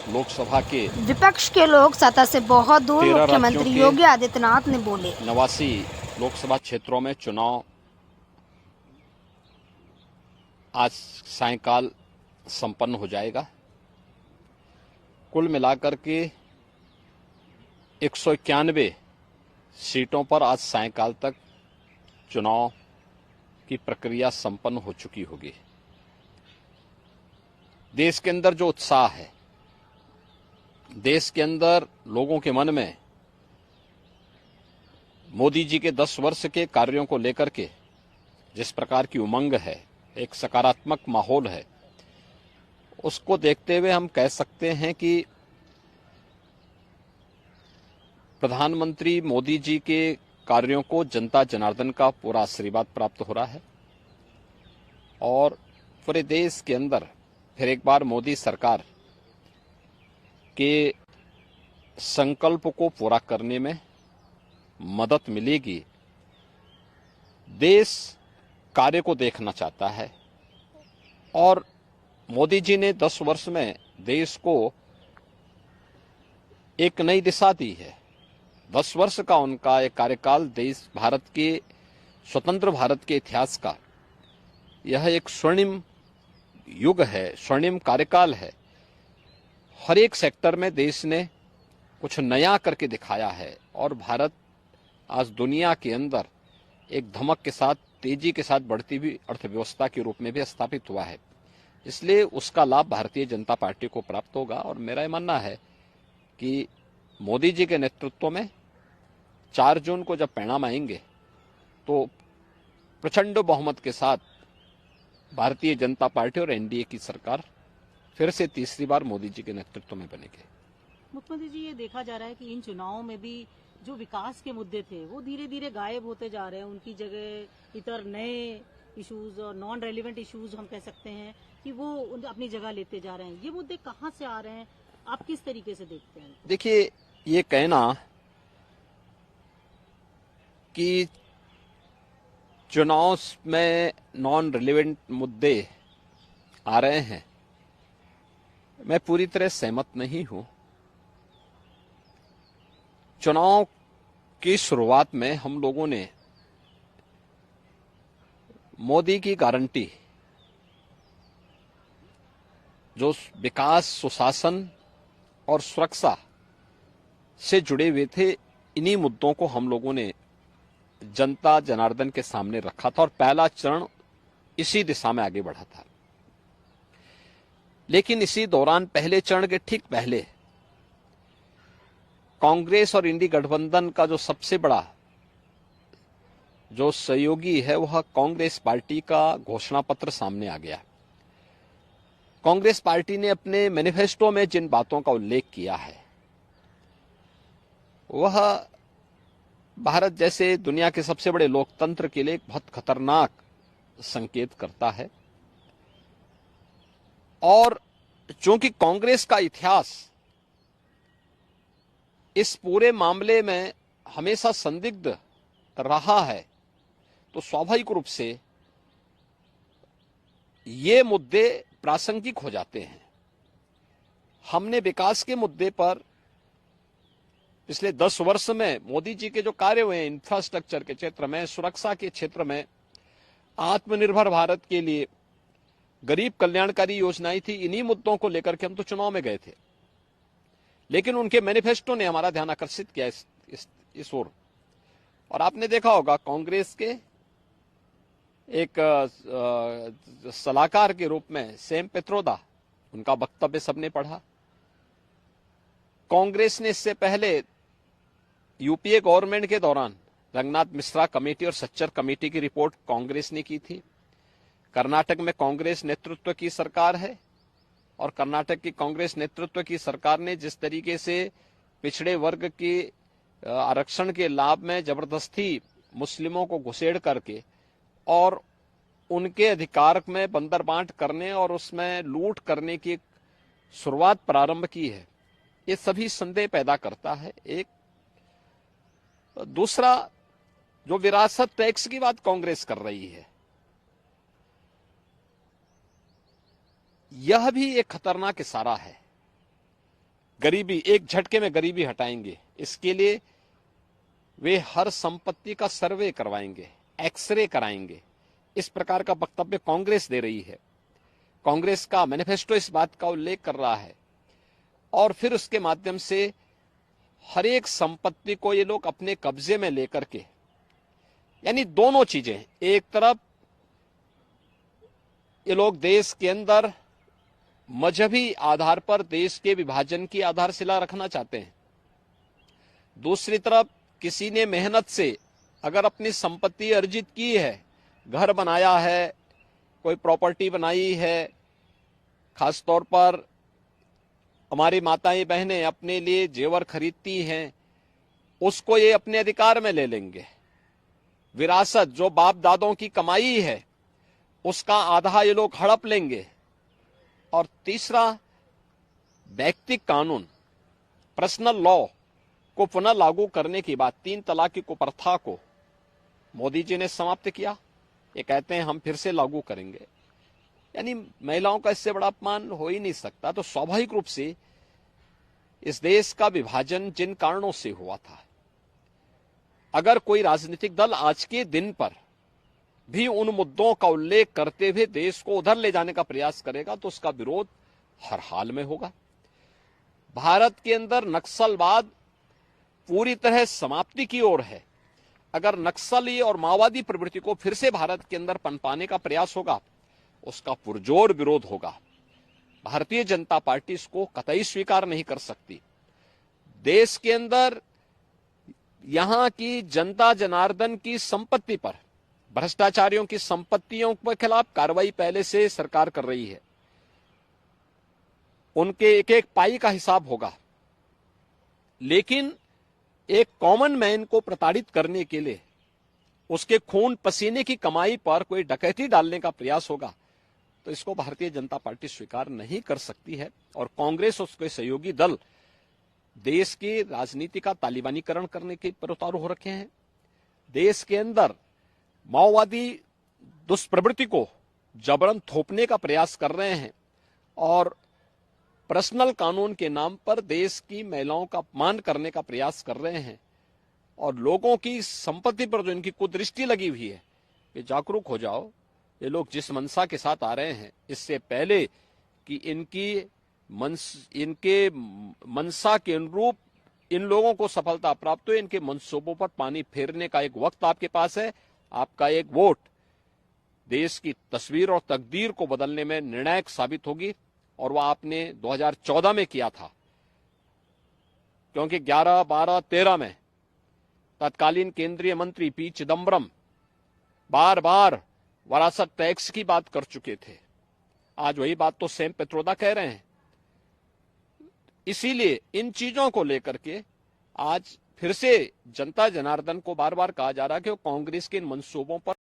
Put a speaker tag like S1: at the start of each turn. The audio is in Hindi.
S1: लोकसभा के
S2: विपक्ष के लोग सत्ता से बहुत दूर।
S1: 13
S2: मुख्यमंत्री
S1: राज्यों के
S2: योगी आदित्यनाथ ने बोले
S1: 89 लोकसभा क्षेत्रों में चुनाव आज सायंकाल संपन्न हो जाएगा। कुल मिलाकर के 191 सीटों पर आज सायंकाल तक चुनाव की प्रक्रिया संपन्न हो चुकी होगी। देश के अंदर जो उत्साह है, देश के अंदर लोगों के मन में मोदी जी के 10 वर्ष के कार्यों को लेकर के जिस प्रकार की उमंग है, एक सकारात्मक माहौल है, उसको देखते हुए हम कह सकते हैं कि प्रधानमंत्री मोदी जी के कार्यों को जनता जनार्दन का पूरा आशीर्वाद प्राप्त हो रहा है और पूरे देश के अंदर फिर एक बार मोदी सरकार के संकल्प को पूरा करने में मदद मिलेगी। देश कार्य को देखना चाहता है और मोदी जी ने 10 वर्ष में देश को एक नई दिशा दी है। 10 वर्ष का उनका एक कार्यकाल देश भारत के स्वतंत्र भारत के इतिहास का यह एक स्वर्णिम युग है, स्वर्णिम कार्यकाल है। हर एक सेक्टर में देश ने कुछ नया करके दिखाया है और भारत आज दुनिया के अंदर एक धमक के साथ, तेजी के साथ बढ़ती हुई अर्थव्यवस्था के रूप में भी स्थापित हुआ है। इसलिए उसका लाभ भारतीय जनता पार्टी को प्राप्त होगा और मेरा यह मानना है कि मोदी जी के नेतृत्व में 4 जून को जब परिणाम आएंगे तो प्रचंड बहुमत के साथ भारतीय जनता पार्टी और एनडीए की सरकार फिर से तीसरी बार मोदी जी के नेतृत्व में बनेगी।
S3: मुख्यमंत्री जी, ये देखा जा रहा है कि इन चुनावों में भी जो विकास के मुद्दे थे वो धीरे धीरे गायब होते जा रहे हैं। उनकी जगह इतर नए इश्यूज और नॉन रेलिवेंट इश्यूज हम कह सकते हैं कि वो अपनी जगह लेते जा रहे हैं। ये मुद्दे कहाँ से आ रहे हैं, आप किस तरीके से देखते हैं?
S1: देखिए, ये कहना कि चुनाव में नॉन रिलेवेंट मुद्दे आ रहे हैं, मैं पूरी तरह सहमत नहीं हूं। चुनाव की शुरुआत में हम लोगों ने मोदी की गारंटी, जो विकास, सुशासन और सुरक्षा से जुड़े हुए थे, इन्हीं मुद्दों को हम लोगों ने जनता जनार्दन के सामने रखा था और पहला चरण इसी दिशा में आगे बढ़ा था। लेकिन इसी दौरान पहले चरण के ठीक पहले कांग्रेस और इंडी गठबंधन का जो सबसे बड़ा जो सहयोगी है वह कांग्रेस पार्टी का घोषणा पत्र सामने आ गया। कांग्रेस पार्टी ने अपने मैनिफेस्टो में जिन बातों का उल्लेख किया है वह भारत जैसे दुनिया के सबसे बड़े लोकतंत्र के लिए एक बहुत खतरनाक संकेत करता है। और चूंकि कांग्रेस का इतिहास इस पूरे मामले में हमेशा संदिग्ध रहा है, तो स्वाभाविक रूप से ये मुद्दे प्रासंगिक हो जाते हैं। हमने विकास के मुद्दे पर पिछले 10 वर्ष में मोदी जी के जो कार्य हुए हैं, इंफ्रास्ट्रक्चर के क्षेत्र में, सुरक्षा के क्षेत्र में, आत्मनिर्भर भारत के लिए गरीब कल्याणकारी योजनाएं थी, इन्हीं मुद्दों को लेकर के हम तो चुनाव में गए थे। लेकिन उनके मैनिफेस्टो ने हमारा ध्यान आकर्षित किया इस ओर। और आपने देखा होगा कांग्रेस के एक सलाहकार के रूप में सैम पित्रोदा, उनका वक्तव्य सबने पढ़ा। कांग्रेस ने इससे पहले यूपीए गवर्नमेंट के दौरान रंगनाथ मिश्रा कमेटी और सच्चर कमेटी की रिपोर्ट कांग्रेस ने की थी। कर्नाटक में कांग्रेस नेतृत्व की सरकार है और कर्नाटक की कांग्रेस नेतृत्व की सरकार ने जिस तरीके से पिछड़े वर्ग के आरक्षण के लाभ में जबरदस्ती मुस्लिमों को घुसेड़ करके और उनके अधिकार में बंदरबांट करने और उसमें लूट करने की शुरुआत प्रारंभ की है, ये सभी संदेह पैदा करता है। एक दूसरा, जो विरासत टैक्स की बात कांग्रेस कर रही है, यह भी एक खतरनाक इशारा है। गरीबी, एक झटके में गरीबी हटाएंगे। इसके लिए वे हर संपत्ति का सर्वे करवाएंगे, एक्सरे कराएंगे। इस प्रकार का वक्तव्य कांग्रेस दे रही है। कांग्रेस का मैनिफेस्टो इस बात का उल्लेख कर रहा है और फिर उसके माध्यम से हर एक संपत्ति को ये लोग अपने कब्जे में लेकर के, यानी दोनों चीजें, एक तरफ ये लोग देश के अंदर मजहबी आधार पर देश के विभाजन की आधारशिला रखना चाहते हैं, दूसरी तरफ किसी ने मेहनत से अगर अपनी संपत्ति अर्जित की है, घर बनाया है, कोई प्रॉपर्टी बनाई है, खास तौर पर हमारी माताएं बहनें अपने लिए जेवर खरीदती हैं, उसको ये अपने अधिकार में ले लेंगे। विरासत जो बाप दादों की कमाई है उसका आधा ये लोग हड़प लेंगे। और तीसरा, व्यक्तिगत कानून, पर्सनल लॉ को पुनः लागू करने की बात, 3 तलाक की कुप्रथा को मोदी जी ने समाप्त किया। ये कहते हैं हम फिर से लागू करेंगे। यानी महिलाओं का इससे बड़ा अपमान हो ही नहीं सकता। तो स्वाभाविक रूप से इस देश का विभाजन जिन कारणों से हुआ था, अगर कोई राजनीतिक दल आज के दिन पर भी उन मुद्दों का उल्लेख करते हुए देश को उधर ले जाने का प्रयास करेगा तो उसका विरोध हर हाल में होगा। भारत के अंदर नक्सलवाद पूरी तरह समाप्ति की ओर है। अगर नक्सली और माओवादी प्रवृत्ति को फिर से भारत के अंदर पनपाने का प्रयास होगा, उसका पुरजोर विरोध होगा। भारतीय जनता पार्टी इसको कतई स्वीकार नहीं कर सकती। देश के अंदर यहां की जनता जनार्दन की संपत्ति पर, भ्रष्टाचारियों की संपत्तियों के खिलाफ कार्रवाई पहले से सरकार कर रही है। उनके एक एक पाई का हिसाब होगा। लेकिन एक कॉमन मैन को प्रताड़ित करने के लिए उसके खून पसीने की कमाई पर कोई डकैती डालने का प्रयास होगा तो इसको भारतीय जनता पार्टी स्वीकार नहीं कर सकती है। और कांग्रेस और उसके सहयोगी दल देश की राजनीति का तालिबानीकरण करने के पर उतारू हो रखे हैं। देश के अंदर माओवादी दुष्प्रवृत्ति को जबरन थोपने का प्रयास कर रहे हैं और पर्सनल कानून के नाम पर देश की महिलाओं का अपमान करने का प्रयास कर रहे हैं। और लोगों की संपत्ति पर जो इनकी कुदृष्टि लगी हुई है, ये जागरूक हो जाओ। ये लोग जिस मनसा के साथ आ रहे हैं, इससे पहले कि इनके मनसा के अनुरूप इन लोगों को सफलता प्राप्त हो, इनके मंसूबों पर पानी फेरने का एक वक्त आपके पास है। आपका एक वोट देश की तस्वीर और तकदीर को बदलने में निर्णायक साबित होगी। और वह आपने 2014 में किया था, क्योंकि 11, 12, 13 में तत्कालीन केंद्रीय मंत्री पी चिदम्बरम बार बार वरासत टैक्स की बात कर चुके थे। आज वही बात तो सैम पित्रोदा कह रहे हैं। इसीलिए इन चीजों को लेकर के आज फिर से जनता जनार्दन को बार बार कहा जा रहा है कि वो कांग्रेस के इन मंसूबों पर